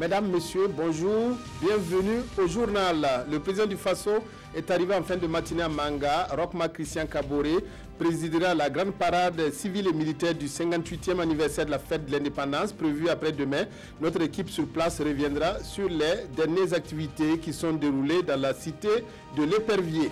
Mesdames, Messieurs, bonjour, bienvenue au journal. Le président du Faso est arrivé en fin de matinée à Manga. Roch-Marc Christian Kaboré présidera la grande parade civile et militaire du 58e anniversaire de la fête de l'indépendance prévue après-demain. Notre équipe sur place reviendra sur les dernières activités qui sont déroulées dans la cité de l'Épervier.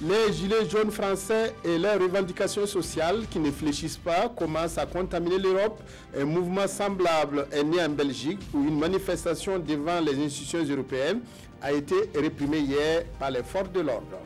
Les gilets jaunes français et leurs revendications sociales qui ne fléchissent pas commencent à contaminer l'Europe. Un mouvement semblable est né en Belgique où une manifestation devant les institutions européennes a été réprimée hier par les forces de l'ordre.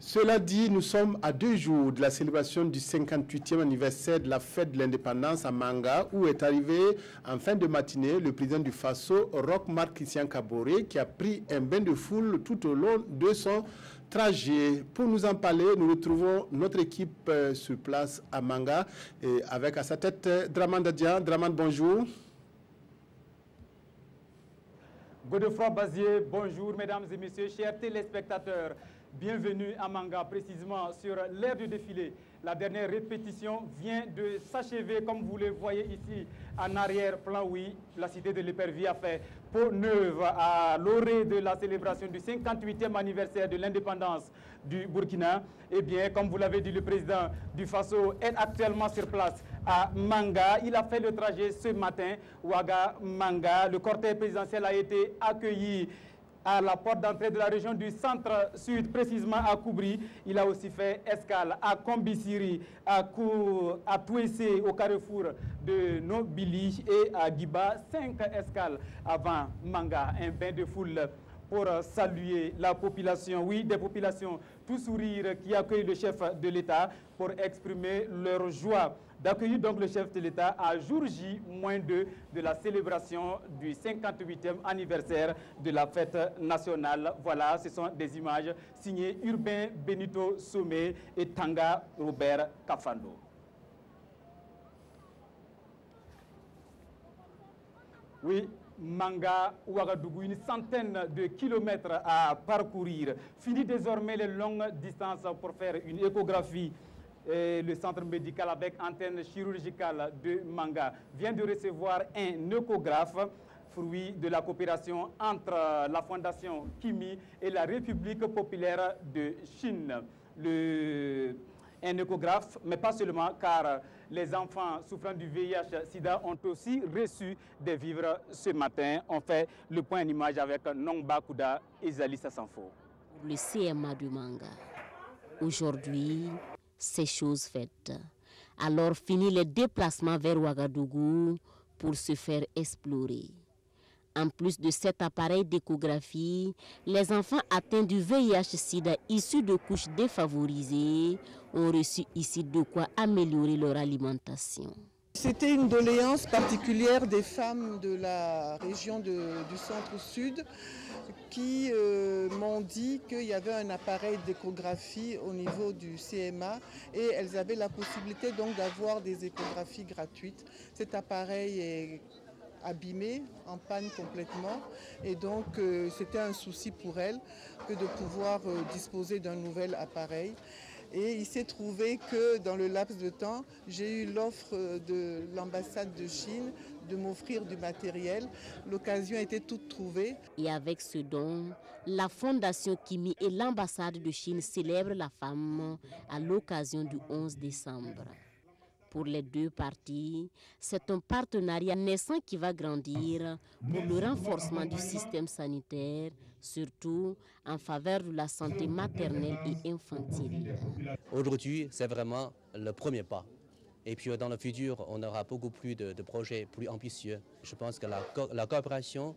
Cela dit, nous sommes à 2 jours de la célébration du 58e anniversaire de la fête de l'indépendance à Manga, où est arrivé en fin de matinée le président du Faso, Roch-Marc Christian Kaboré, qui a pris un bain de foule tout au long de son trajet. Pour nous en parler, nous retrouvons notre équipe sur place à Manga, et avec à sa tête Draman Dadian. Draman, bonjour. Godefroy Bazier, bonjour mesdames et messieurs, chers téléspectateurs. Bienvenue à Manga, précisément sur l'aire du défilé. La dernière répétition vient de s'achever, comme vous le voyez ici en arrière-plan. Oui, la cité de l'Épervier a fait peau neuve à l'orée de la célébration du 58e anniversaire de l'indépendance du Burkina. Eh bien, comme vous l'avez dit, le président du Faso est actuellement sur place à Manga. Il a fait le trajet ce matin, Ouaga-Manga. Le cortège présidentiel a été accueilli à la porte d'entrée de la région du centre-sud, précisément à Koubri. Il a aussi fait escale à Kombisiri, à Touessé, au carrefour de Nobili et à Giba. 5 escales avant Manga, un bain de foule pour saluer la population, oui, des populations tout sourire qui accueillent le chef de l'État pour exprimer leur joie d'accueillir donc le chef de l'État à jour J-2 de la célébration du 58e anniversaire de la fête nationale. Voilà, ce sont des images signées Urbain Benito Somé et Tanga Robert Kafando. Oui, Manga, Ouagadougou, une centaine de kilomètres à parcourir. Fini désormais les longues distances pour faire une échographie. Et le centre médical avec antenne chirurgicale de Manga vient de recevoir un échographe, fruit de la coopération entre la Fondation Kimi et la République populaire de Chine. Un échographe, mais pas seulement, car les enfants souffrant du VIH-Sida ont aussi reçu des vivres ce matin. On fait le point en image avec Nongba Kouda et Zalissa Sanfo. Le CMA de Manga. Aujourd'hui, c'est chose faite. Alors fini les déplacements vers Ouagadougou pour se faire explorer. En plus de cet appareil d'échographie, les enfants atteints du VIH-Sida issus de couches défavorisées ont reçu ici de quoi améliorer leur alimentation. C'était une doléance particulière des femmes de la région du centre-sud qui m'ont dit qu'il y avait un appareil d'échographie au niveau du CMA et elles avaient la possibilité donc d'avoir des échographies gratuites. Cet appareil est abîmé, en panne complètement, et donc c'était un souci pour elles que de pouvoir disposer d'un nouvel appareil. Et il s'est trouvé que dans le laps de temps, j'ai eu l'offre de l'ambassade de Chine de m'offrir du matériel. L'occasion a été toute trouvée. Et avec ce don, la Fondation Kimi et l'ambassade de Chine célèbrent la femme à l'occasion du 11 décembre. Pour les deux parties, c'est un partenariat naissant qui va grandir pour le renforcement du système sanitaire, surtout en faveur de la santé maternelle et infantile. Aujourd'hui, c'est vraiment le premier pas. Et puis dans le futur, on aura beaucoup plus de projets plus ambitieux. Je pense que la coopération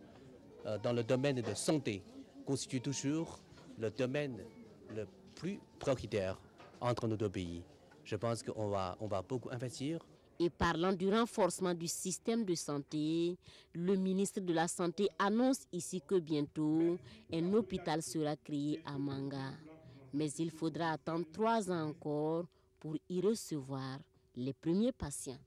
dans le domaine de santé constitue toujours le domaine le plus prioritaire entre nos deux pays. Je pense qu'on va beaucoup investir. Et parlant du renforcement du système de santé, le ministre de la Santé annonce ici que bientôt, un hôpital sera créé à Manga. Mais il faudra attendre 3 ans encore pour y recevoir les premiers patients.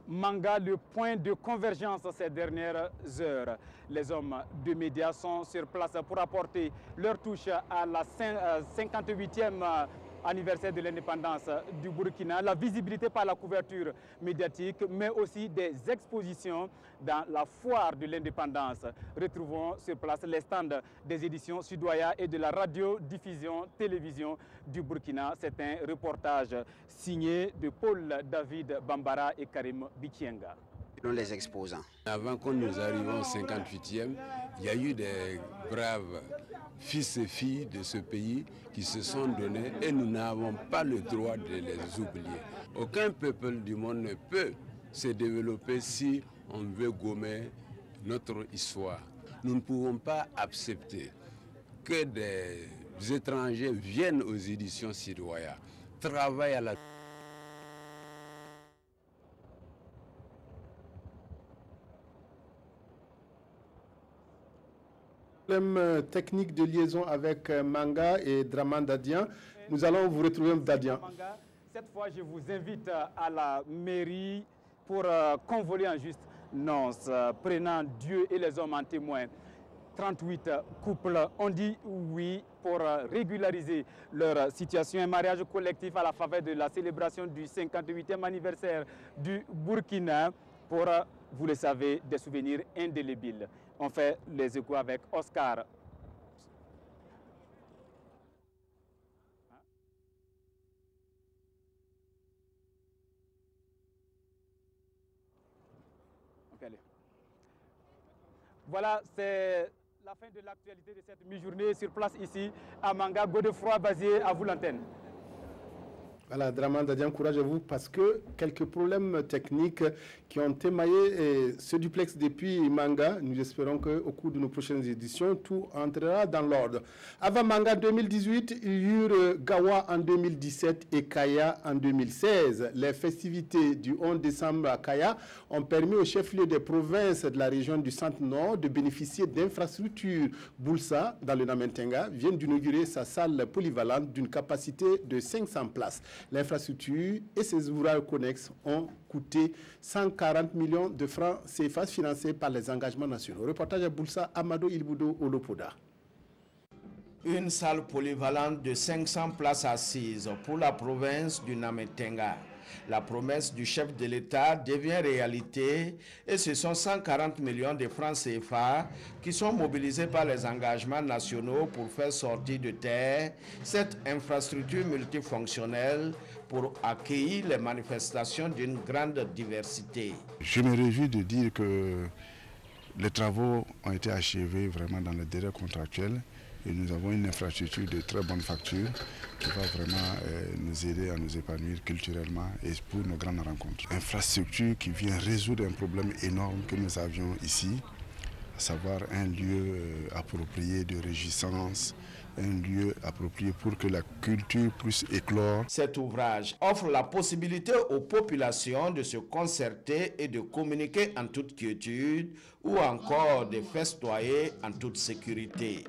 Manga, le point de convergence ces dernières heures. Les hommes de médias sont sur place pour apporter leur touche à la 58e anniversaire de l'indépendance du Burkina, la visibilité par la couverture médiatique, mais aussi des expositions dans la foire de l'indépendance. Retrouvons sur place les stands des éditions Sudoya et de la radiodiffusion télévision du Burkina. C'est un reportage signé de Paul David Bambara et Karim Bikienga. Les exposants. Avant que nous arrivions au 58e, il y a eu des braves fils et filles de ce pays qui se sont donnés et nous n'avons pas le droit de les oublier. Aucun peuple du monde ne peut se développer si on veut gommer notre histoire. Nous ne pouvons pas accepter que des étrangers viennent aux éditions Sidoya, travaillent à la... Problème technique de liaison avec Manga et Draman Dadian. Nous allons vous retrouver Dadian. Cette fois, je vous invite à la mairie pour convoler en juste noces, prenant Dieu et les hommes en témoin. 38 couples ont dit oui pour régulariser leur situation. Un mariage collectif à la faveur de la célébration du 58e anniversaire du Burkina pour, vous le savez, des souvenirs indélébiles. On fait les échos avec Oscar. Voilà, c'est la fin de l'actualité de cette mi-journée sur place ici à Manga. Godefroy Bazier, à vous l'antenne. Voilà, Draman Dadian, courage à vous parce que quelques problèmes techniques qui ont émaillé ce duplex depuis Manga. Nous espérons qu'au cours de nos prochaines éditions, tout entrera dans l'ordre. Avant Manga 2018, il y eut Gawa en 2017 et Kaya en 2016. Les festivités du 11 décembre à Kaya ont permis au chef-lieu des provinces de la région du Centre-Nord de bénéficier d'infrastructures. Boulsa, dans le Namentenga, vient d'inaugurer sa salle polyvalente d'une capacité de 500 places. L'infrastructure et ses ouvrages connexes ont coûté 140 millions de francs CFA financés par les engagements nationaux. Reportage à Boulsa, Amado Ilboudo, Olopoda. Une salle polyvalente de 500 places assises pour la province du Namentenga. La promesse du chef de l'État devient réalité et ce sont 140 millions de francs CFA qui sont mobilisés par les engagements nationaux pour faire sortir de terre cette infrastructure multifonctionnelle pour accueillir les manifestations d'une grande diversité. Je me réjouis de dire que les travaux ont été achevés vraiment dans le délai contractuel. Et nous avons une infrastructure de très bonne facture qui va vraiment nous aider à nous épanouir culturellement et pour nos grandes rencontres. Infrastructure qui vient résoudre un problème énorme que nous avions ici, à savoir un lieu approprié de réjouissance, un lieu approprié pour que la culture puisse éclore. Cet ouvrage offre la possibilité aux populations de se concerter et de communiquer en toute quiétude ou encore de festoyer en toute sécurité.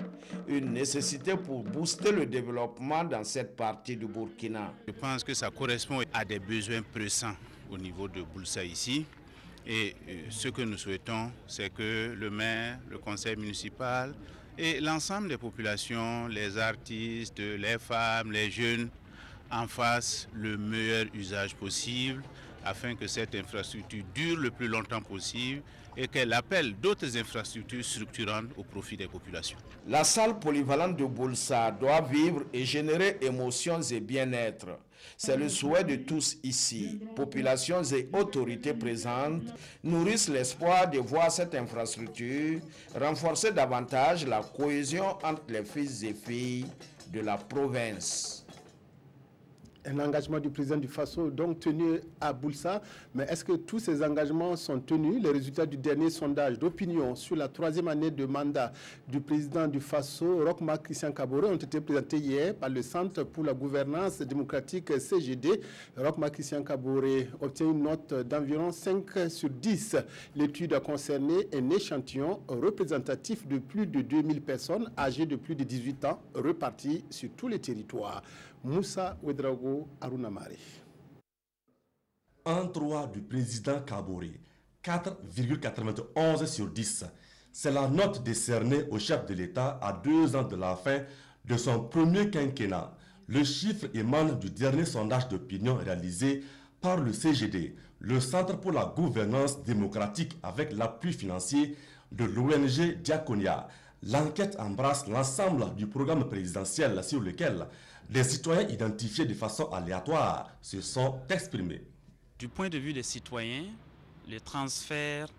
Une nécessité pour booster le développement dans cette partie du Burkina. Je pense que ça correspond à des besoins pressants au niveau de Boulsa ici. Et ce que nous souhaitons, c'est que le maire, le conseil municipal et l'ensemble des populations, les artistes, les femmes, les jeunes, en fassent le meilleur usage possible afin que cette infrastructure dure le plus longtemps possible et qu'elle appelle d'autres infrastructures structurantes au profit des populations. La salle polyvalente de Boulsa doit vivre et générer émotions et bien-être. C'est le souhait de tous ici. Populations et autorités présentes nourrissent l'espoir de voir cette infrastructure renforcer davantage la cohésion entre les fils et filles de la province. Un engagement du président du Faso donc tenu à Boulsa, mais est-ce que tous ces engagements sont tenus? Les résultats du dernier sondage d'opinion sur la 3e année de mandat du président du Faso, Roch-Marc Christian Kaboré, ont été présentés hier par le Centre pour la gouvernance démocratique CGD. Roch-Marc Christian Kaboré obtient une note d'environ 5 sur 10. L'étude a concerné un échantillon représentatif de plus de 2000 personnes âgées de plus de 18 ans reparties sur tous les territoires. Moussa Ouedraogo Arunamari. Un 3 du président Kaboré, 4,91 sur 10. C'est la note décernée au chef de l'État à 2 ans de la fin de son premier quinquennat. Le chiffre émane du dernier sondage d'opinion réalisé par le CGD, le Centre pour la gouvernance démocratique, avec l'appui financier de l'ONG Diaconia. L'enquête embrasse l'ensemble du programme présidentiel sur lequel les citoyens identifiés de façon aléatoire se sont exprimés. Du point de vue des citoyens, le transfert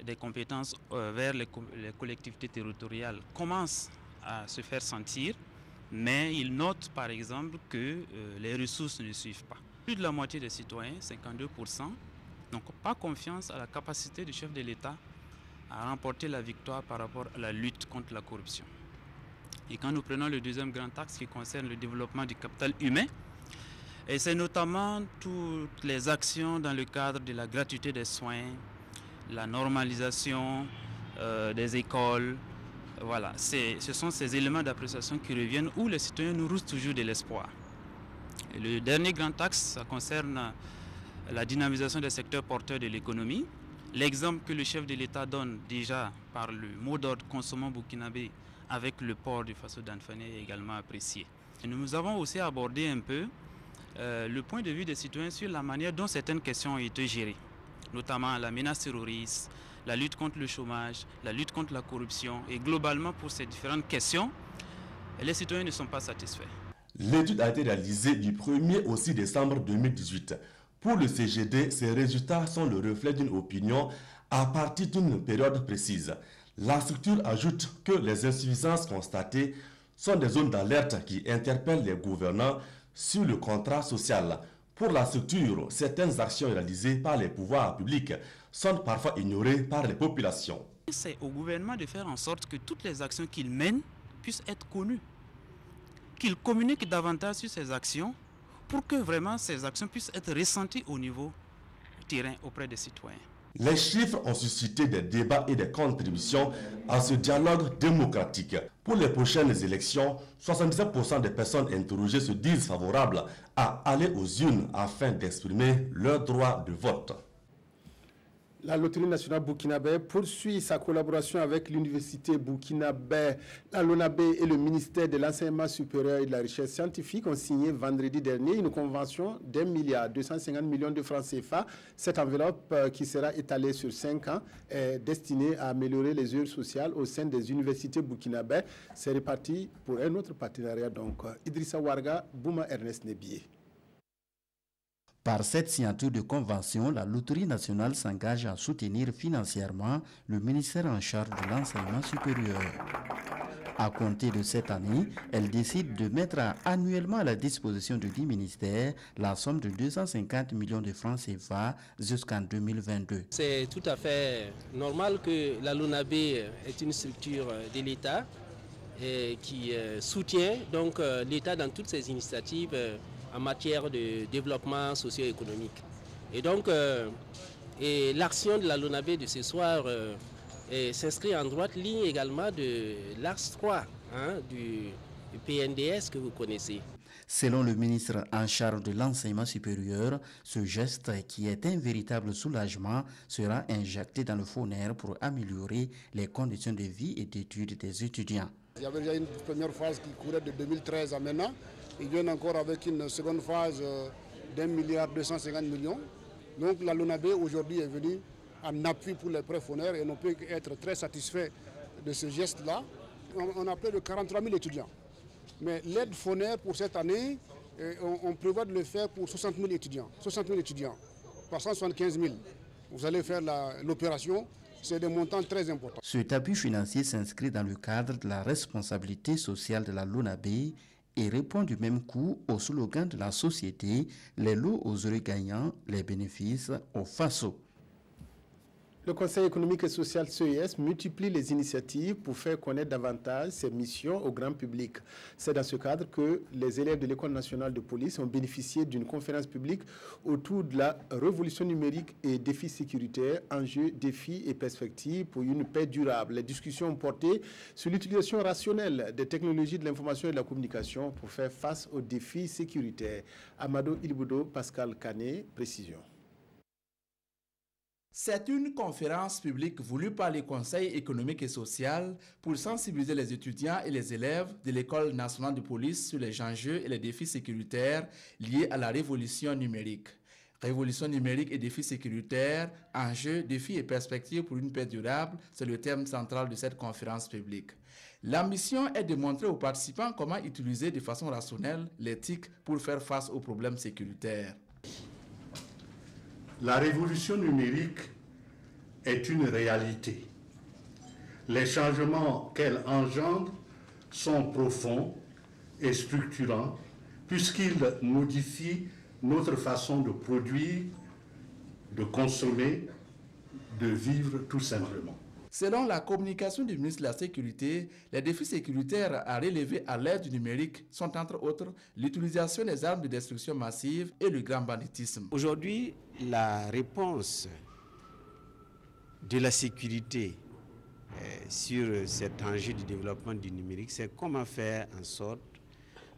des compétences vers les collectivités territoriales commence à se faire sentir, mais ils notent par exemple que les ressources ne suivent pas. Plus de la moitié des citoyens, 52%, n'ont pas confiance à la capacité du chef de l'État à remporter la victoire par rapport à la lutte contre la corruption. Et quand nous prenons le deuxième grand axe qui concerne le développement du capital humain, et c'est notamment toutes les actions dans le cadre de la gratuité des soins, la normalisation des écoles, voilà, ce sont ces éléments d'appréciation qui reviennent où les citoyens nourrissent toujours de l'espoir. Et le dernier grand axe, ça concerne la dynamisation des secteurs porteurs de l'économie. L'exemple que le chef de l'État donne déjà par le mot d'ordre consommant burkinabé avec le port du Faso d'Anfane est également apprécié. Et nous avons aussi abordé un peu le point de vue des citoyens sur la manière dont certaines questions ont été gérées, notamment la menace terroriste, la lutte contre le chômage, la lutte contre la corruption. Et globalement, pour ces différentes questions, les citoyens ne sont pas satisfaits. L'étude a été réalisée du 1er au 6 décembre 2018. Pour le CGD, ces résultats sont le reflet d'une opinion à partir d'une période précise. La structure ajoute que les insuffisances constatées sont des zones d'alerte qui interpellent les gouvernants sur le contrat social. Pour la structure, certaines actions réalisées par les pouvoirs publics sont parfois ignorées par les populations. C'est au gouvernement de faire en sorte que toutes les actions qu'il mène puissent être connues, qu'il communique davantage sur ces actions pour que vraiment ces actions puissent être ressenties au niveau terrain auprès des citoyens. Les chiffres ont suscité des débats et des contributions à ce dialogue démocratique. Pour les prochaines élections, 77% des personnes interrogées se disent favorables à aller aux urnes afin d'exprimer leur droit de vote. La Loterie nationale burkinabé poursuit sa collaboration avec l'Université burkinabé, la LONABé et le ministère de l'Enseignement supérieur et de la Recherche scientifique ont signé vendredi dernier une convention d'1,250 milliard de francs CFA. Cette enveloppe qui sera étalée sur 5 ans est destinée à améliorer les heures sociales au sein des universités burkinabé. C'est reparti pour un autre partenariat. Donc, Idrissa Warga, Bouma Ernest Nebié. Par cette signature de convention, la Loterie nationale s'engage à soutenir financièrement le ministère en charge de l'enseignement supérieur. À compter de cette année, elle décide de mettre annuellement à la disposition du dit ministère la somme de 250 millions de francs CFA jusqu'en 2022. C'est tout à fait normal que la LONABé est une structure de l'État qui soutient donc l'État dans toutes ses initiatives en matière de développement socio-économique. Et donc, l'action de la LONABé de ce soir s'inscrit en droite ligne également de l'Axe 3 du PNDS que vous connaissez. Selon le ministre en charge de l'enseignement supérieur, ce geste, qui est un véritable soulagement, sera injecté dans le FONER pour améliorer les conditions de vie et d'études des étudiants. Il y avait déjà une première phase qui courait de 2013 à maintenant. Ils viennent encore avec une seconde phase d'1,250 milliard. Donc la LONABé aujourd'hui est venue en appui pour les prêts FONER et on peut être très satisfait de ce geste-là. On a près de 43 000 étudiants. Mais l'aide FONER pour cette année, on prévoit de le faire pour 60 000 étudiants. 60 000 étudiants, par 175 000. Vous allez faire l'opération. C'est des montants très importants. Cet appui financier s'inscrit dans le cadre de la responsabilité sociale de la LONABé et répond du même coup au slogan de la société « Les lots aux heureux gagnants, les bénéfices au FASO ». Le Conseil économique et social CES multiplie les initiatives pour faire connaître davantage ses missions au grand public. C'est dans ce cadre que les élèves de l'École nationale de police ont bénéficié d'une conférence publique autour de la révolution numérique et défis sécuritaires, enjeux, défis et perspectives pour une paix durable. Les discussions ont porté sur l'utilisation rationnelle des technologies de l'information et de la communication pour faire face aux défis sécuritaires. Amado Ilboudo, Pascal Canet, précision. C'est une conférence publique voulue par le Conseil économique et social pour sensibiliser les étudiants et les élèves de l'École nationale de police sur les enjeux et les défis sécuritaires liés à la révolution numérique. Révolution numérique et défis sécuritaires, enjeux, défis et perspectives pour une paix durable, c'est le thème central de cette conférence publique. L'ambition est de montrer aux participants comment utiliser de façon rationnelle l'éthique pour faire face aux problèmes sécuritaires. La révolution numérique est une réalité. Les changements qu'elle engendre sont profonds et structurants puisqu'ils modifient notre façon de produire, de consommer, de vivre tout simplement. Selon la communication du ministre de la Sécurité, les défis sécuritaires à relever à l'aide du numérique sont entre autres l'utilisation des armes de destruction massive et le grand banditisme. Aujourd'hui, la réponse de la sécurité sur cet enjeu du développement du numérique, c'est comment faire en sorte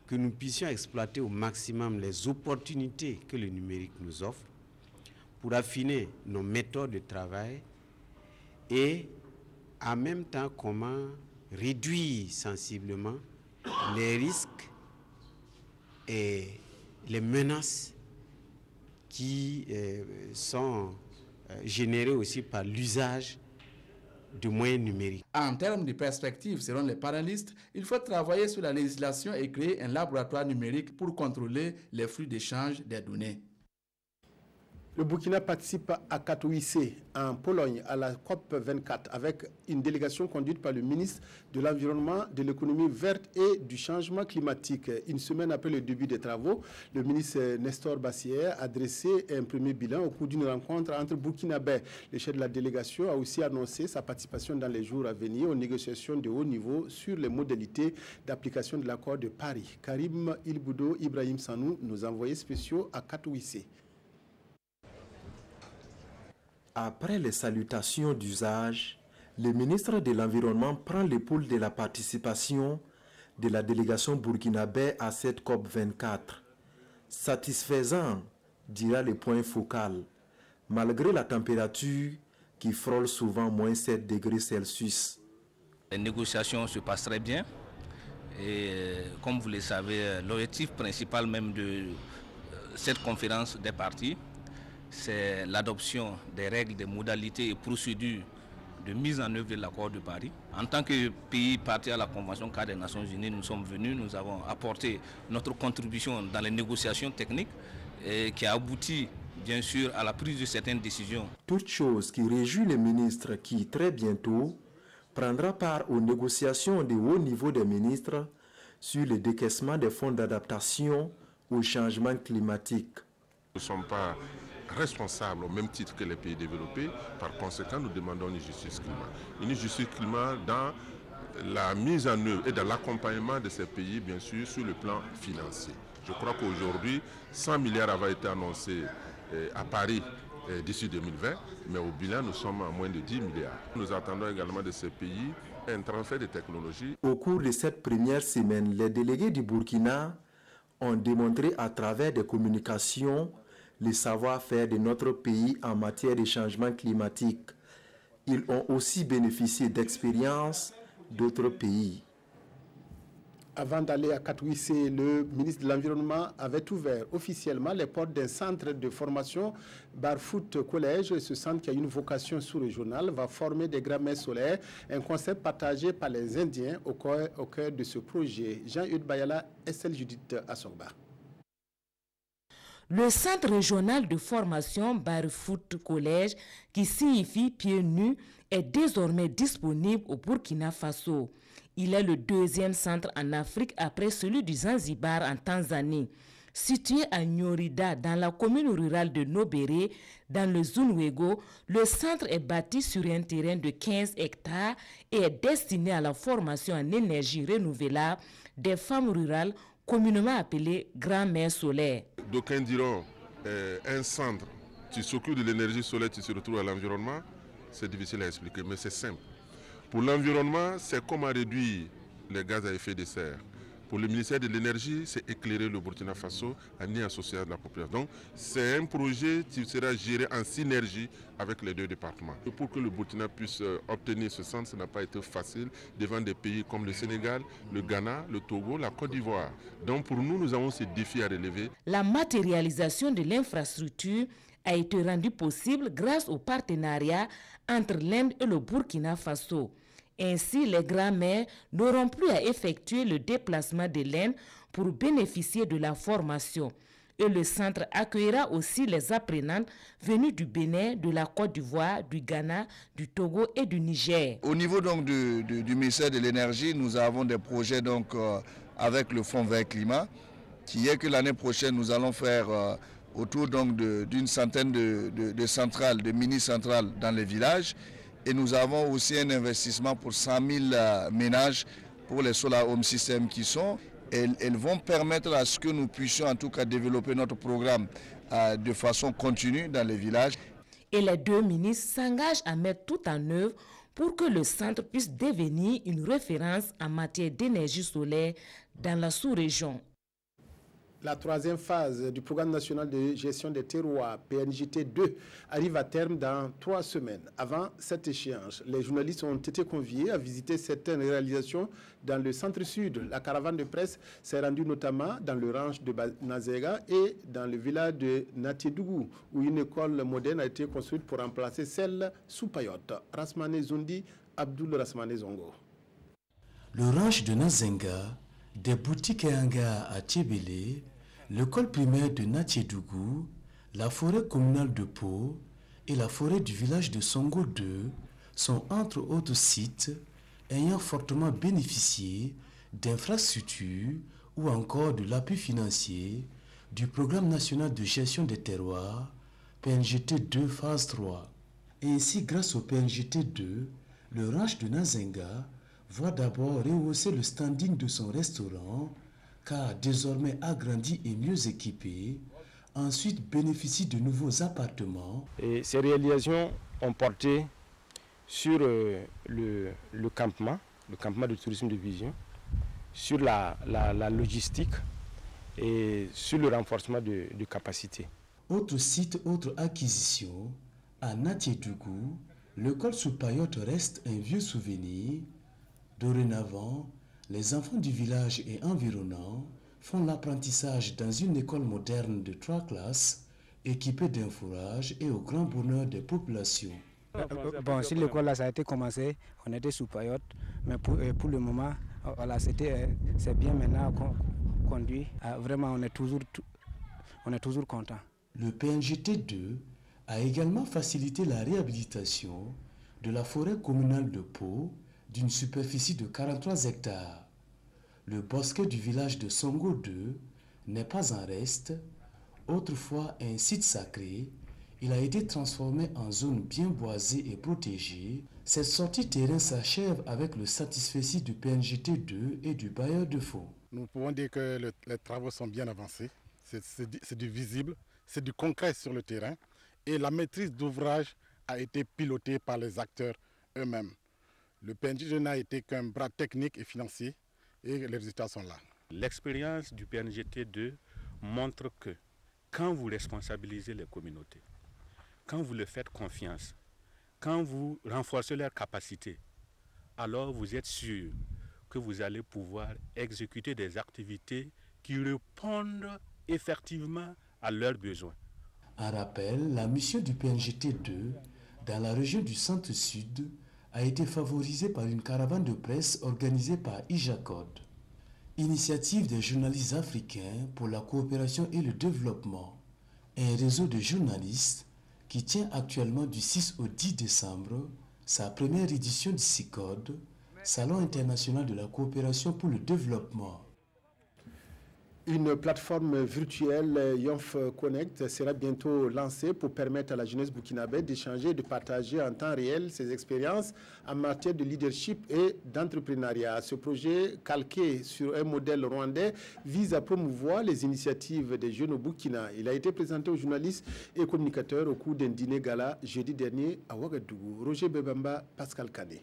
que nous puissions exploiter au maximum les opportunités que le numérique nous offre pour affiner nos méthodes de travail et en même temps comment réduire sensiblement les risques et les menaces qui sont générés aussi par l'usage de moyens numériques. En termes de perspective, selon les panélistes, il faut travailler sur la législation et créer un laboratoire numérique pour contrôler les flux d'échange des données. Le Burkina participe à Katowice, en Pologne, à la COP 24, avec une délégation conduite par le ministre de l'Environnement, de l'économie verte et du changement climatique. Une semaine après le début des travaux, le ministre Nestor Bassière a dressé un premier bilan au cours d'une rencontre entre Burkinabés. Le chef de la délégation a aussi annoncé sa participation dans les jours à venir aux négociations de haut niveau sur les modalités d'application de l'accord de Paris. Karim Ilboudo, Ibrahim Sanou, nos envoyés spéciaux à Katowice. Après les salutations d'usage, le ministre de l'Environnement prend l'épaule de la participation de la délégation burkinabé à cette COP 24. Satisfaisant, dira le point focal, malgré la température qui frôle souvent moins 7 degrés Celsius. Les négociations se passent très bien et comme vous le savez, l'objectif principal même de cette conférence des parties, c'est l'adoption des règles, des modalités et procédures de mise en œuvre de l'accord de Paris. En tant que pays parti à la Convention cadre des Nations Unies, nous sommes venus, nous avons apporté notre contribution dans les négociations techniques et qui a abouti bien sûr à la prise de certaines décisions. Toute chose qui réjouit les ministres qui, très bientôt, prendra part aux négociations de haut niveau des ministres sur le décaissement des fonds d'adaptation au changement climatique. Nous ne sommes pas responsables au même titre que les pays développés. Par conséquent, nous demandons une justice climat. Une justice climat dans la mise en œuvre et dans l'accompagnement de ces pays, bien sûr, sur le plan financier. Je crois qu'aujourd'hui, 100 milliards avaient été annoncés à Paris d'ici 2020, mais au bilan, nous sommes à moins de 10 milliards. Nous attendons également de ces pays un transfert de technologies. Au cours de cette première semaine, les délégués du Burkina ont démontré à travers des communications le savoir-faire de notre pays en matière de changement climatique. Ils ont aussi bénéficié d'expériences d'autres pays. Avant d'aller à Katowice, le ministre de l'Environnement avait ouvert officiellement les portes d'un centre de formation Barfoot Collège. Ce centre, qui a une vocation sous-régionale, va former des grands-mères solaires, un concept partagé par les Indiens au cœur de ce projet. Jean-Eudes Bayala, Estelle Judith Assogba. Le centre régional de formation Barfoot Collège, qui signifie pieds nus, est désormais disponible au Burkina Faso. Il est le deuxième centre en Afrique après celui du Zanzibar en Tanzanie. Situé à Nyorida, dans la commune rurale de Nobéré, dans le Zunwego, le centre est bâti sur un terrain de 15 hectares et est destiné à la formation en énergie renouvelable des femmes rurales, communément appelées grand-mères solaires. D'aucuns diront un centre, tu s'occupes de l'énergie solaire, tu te retrouves à l'environnement. C'est difficile à expliquer, mais c'est simple. Pour l'environnement, c'est comment réduire les gaz à effet de serre. Pour le ministère de l'Énergie, c'est éclairer le Burkina Faso en y associant la population. Donc c'est un projet qui sera géré en synergie avec les deux départements. Et pour que le Burkina puisse obtenir ce centre, ça n'a pas été facile devant des pays comme le Sénégal, le Ghana, le Togo, la Côte d'Ivoire. Donc pour nous, nous avons ces défis à relever. La matérialisation de l'infrastructure a été rendue possible grâce au partenariat entre l'Inde et le Burkina Faso. Ainsi, les grands-mères n'auront plus à effectuer le déplacement de l'Inde pour bénéficier de la formation. Et le centre accueillera aussi les apprenantes venues du Bénin, de la Côte d'Ivoire, du Ghana, du Togo et du Niger. Au niveau donc du ministère de l'Énergie, nous avons des projets donc, avec le Fonds Vert Climat, qui est que l'année prochaine, nous allons faire autour d'une centaine de centrales, de mini-centrales dans les villages. Et nous avons aussi un investissement pour 100 000 ménages pour les Solar Home Systems qui sont. Elles vont permettre à ce que nous puissions en tout cas développer notre programme de façon continue dans les villages. Et les deux ministres s'engagent à mettre tout en œuvre pour que le centre puisse devenir une référence en matière d'énergie solaire dans la sous-région. La troisième phase du programme national de gestion des terroirs, PNJT 2, arrive à terme dans 3 semaines. Avant cette échéance, les journalistes ont été conviés à visiter certaines réalisations dans le centre-sud. La caravane de presse s'est rendue notamment dans le ranch de Nazega et dans le village de Natiédougou, où une école moderne a été construite pour remplacer celle sous Payotte. Rasmane Zundi, Abdul Rasmane Zongo. Le ranch de Nazenga, des boutiques et hangars à Tchébélé, l'école primaire de Natiédougou, la forêt communale de Pau et la forêt du village de Songo 2 sont entre autres sites ayant fortement bénéficié d'infrastructures ou encore de l'appui financier du Programme national de gestion des terroirs, PNJT 2 phase 3. Et ainsi, grâce au PNJT 2, le ranch de Nazenga voit d'abord rehausser le standing de son restaurant, car désormais agrandi et mieux équipé, ensuite bénéficie de nouveaux appartements. Et ces réalisations ont porté sur le campement de tourisme de vision, sur la logistique et sur le renforcement de capacités. Autre site, autre acquisition, à Natiédougou, l'école sous Payotte reste un vieux souvenir. Dorénavant, les enfants du village et environnants font l'apprentissage dans une école moderne de 3 classes, équipée d'un fourrage et au grand bonheur des populations. Bon, si l'école là ça a été commencé, on était sous Payotte, mais pour le moment, voilà, c'est bien maintenant conduit. Vraiment, on est toujours content. Le PNJT 2 a également facilité la réhabilitation de la forêt communale de Pau, d'une superficie de 43 hectares. Le bosquet du village de Songo 2 n'est pas en reste. Autrefois un site sacré, il a été transformé en zone bien boisée et protégée. Cette sortie terrain s'achève avec le satisfecit du PNJT 2 et du bailleur de fonds. Nous pouvons dire que les travaux sont bien avancés. C'est du visible, c'est du concret sur le terrain. Et la maîtrise d'ouvrage a été pilotée par les acteurs eux-mêmes. Le PNJT n'a été qu'un bras technique et financier et les résultats sont là. L'expérience du PNJT 2 montre que quand vous responsabilisez les communautés, quand vous leur faites confiance, quand vous renforcez leurs capacités, alors vous êtes sûr que vous allez pouvoir exécuter des activités qui répondent effectivement à leurs besoins. En rappel, la mission du PNJT 2 dans la région du centre-sud a été favorisée par une caravane de presse organisée par IJACOD, initiative des journalistes africains pour la coopération et le développement, un réseau de journalistes qui tient actuellement du 6 au 10 décembre sa première édition du CICOD, Salon international de la coopération pour le développement. Une plateforme virtuelle Yonf Connect sera bientôt lancée pour permettre à la jeunesse burkinabé d'échanger et de partager en temps réel ses expériences en matière de leadership et d'entrepreneuriat. Ce projet, calqué sur un modèle rwandais, vise à promouvoir les initiatives des jeunes au Burkina. Il a été présenté aux journalistes et communicateurs au cours d'un dîner gala jeudi dernier à Ouagadougou. Roger Bebamba, Pascal Kane.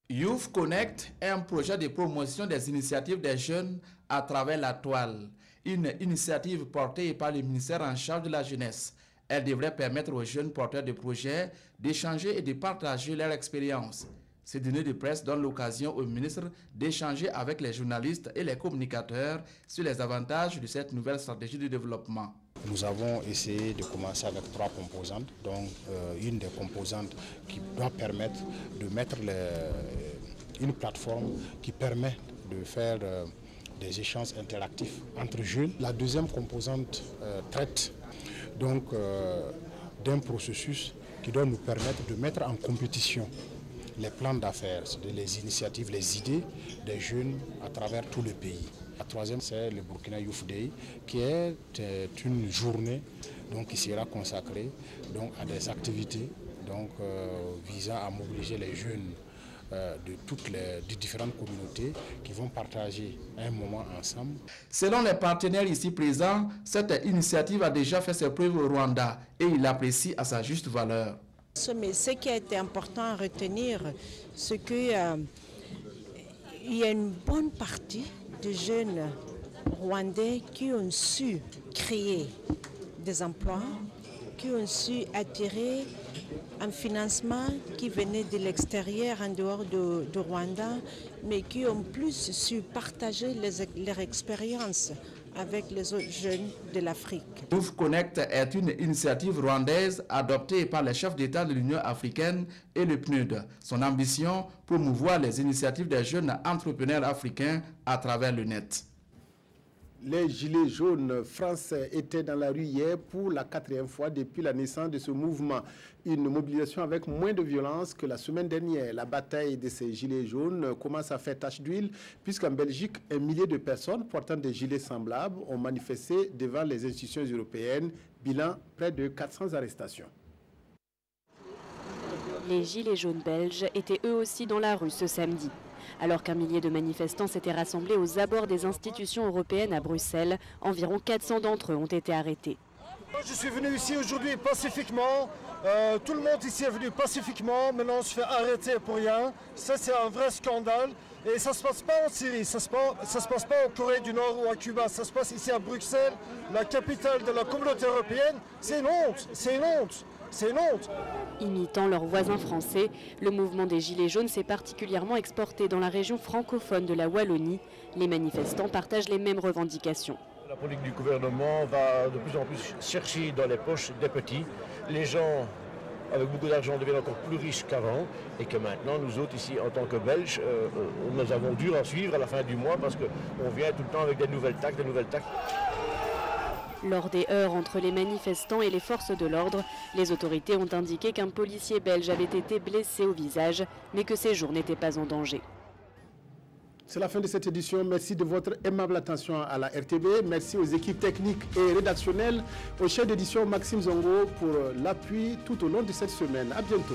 Youth Connect est un projet de promotion des initiatives des jeunes à travers la toile. Une initiative portée par le ministère en charge de la jeunesse. Elle devrait permettre aux jeunes porteurs de projets d'échanger et de partager leur expérience. Ce dîner de presse donne l'occasion au ministre d'échanger avec les journalistes et les communicateurs sur les avantages de cette nouvelle stratégie de développement. Nous avons essayé de commencer avec 3 composantes, donc une des composantes qui doit permettre de mettre une plateforme qui permet de faire des échanges interactifs entre jeunes. La deuxième composante traite donc d'un processus qui doit nous permettre de mettre en compétition les plans d'affaires, les initiatives, les idées des jeunes à travers tout le pays. La troisième, c'est le Burkina Youth Day, qui est une journée donc, qui sera consacrée donc, à des activités donc, visant à mobiliser les jeunes de différentes communautés qui vont partager un moment ensemble. Selon les partenaires ici présents, cette initiative a déjà fait ses preuves au Rwanda et il l'apprécie à sa juste valeur. Mais ce qui a été important à retenir, c'est qu'il y a une bonne partie de jeunes Rwandais qui ont su créer des emplois, qui ont su attirer un financement qui venait de l'extérieur, en dehors de Rwanda, mais qui ont plus su partager leur expérience avec les autres jeunes de l'Afrique. Youth Connect est une initiative rwandaise adoptée par les chefs d'État de l'Union africaine et le PNUD. Son ambition, promouvoir les initiatives des jeunes entrepreneurs africains à travers le net. Les Gilets jaunes français étaient dans la rue hier pour la 4e fois depuis la naissance de ce mouvement. Une mobilisation avec moins de violence que la semaine dernière. La bataille de ces Gilets jaunes commence à faire tache d'huile puisqu'en Belgique, un millier de personnes portant des gilets semblables ont manifesté devant les institutions européennes. Bilan, près de 400 arrestations. Les Gilets jaunes belges étaient eux aussi dans la rue ce samedi. Alors qu'un millier de manifestants s'étaient rassemblés aux abords des institutions européennes à Bruxelles, environ 400 d'entre eux ont été arrêtés. Je suis venu ici aujourd'hui pacifiquement. Tout le monde ici est venu pacifiquement. Maintenant, on se fait arrêter pour rien. Ça, c'est un vrai scandale. Et ça ne se passe pas en Syrie, ça se passe pas en Corée du Nord ou à Cuba. Ça se passe ici à Bruxelles, la capitale de la communauté européenne. C'est une honte, c'est une honte. C'est une honte. Imitant leurs voisins français, le mouvement des Gilets jaunes s'est particulièrement exporté dans la région francophone de la Wallonie. Les manifestants partagent les mêmes revendications. La politique du gouvernement va de plus en plus chercher dans les poches des petits. Les gens avec beaucoup d'argent deviennent encore plus riches qu'avant et que maintenant, nous autres ici, en tant que Belges, nous avons dur à suivre à la fin du mois parce qu'on vient tout le temps avec des nouvelles taxes, Lors des heurts entre les manifestants et les forces de l'ordre, les autorités ont indiqué qu'un policier belge avait été blessé au visage, mais que ses jours n'étaient pas en danger. C'est la fin de cette édition. Merci de votre aimable attention à la RTB. Merci aux équipes techniques et rédactionnelles, au chef d'édition Maxime Zongo pour l'appui tout au long de cette semaine. À bientôt.